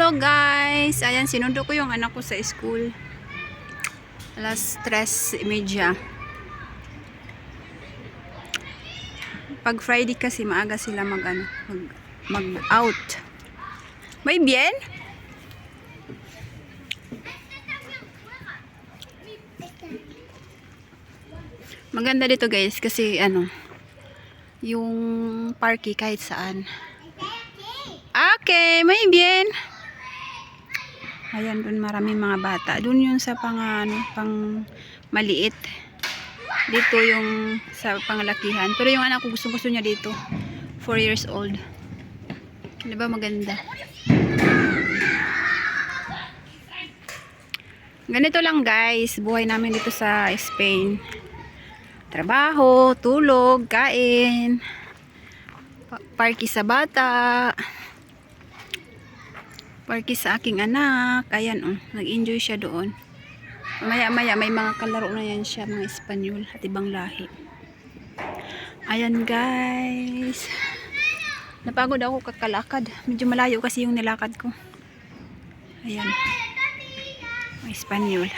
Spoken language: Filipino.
Hello guys! Ayan, sinundo ko yung anak ko sa school. Alas 3:30. Pag Friday kasi maaga sila mag-out. Muy bien? Maganda dito guys kasi yung parky kahit saan. Okay, muy bien. Ayan, dun maraming mga bata. Dun yun sa pang maliit. Dito yung sa panglakihan. Pero yung anak ko gusto niya dito. 4 years old. Diba maganda? Ganito lang guys. Buhay namin dito sa Spain. Trabaho, tulog, kain. Parky sa bata. Parky sa aking anak. Ayan nag-enjoy siya doon. Maya-maya may mga kalaro na yan siya, mga Espanyol at ibang lahi. Ayan guys. Napagod ako kakalakad. Medyo malayo kasi yung nilakad ko. Ayan. Mga Espanyol.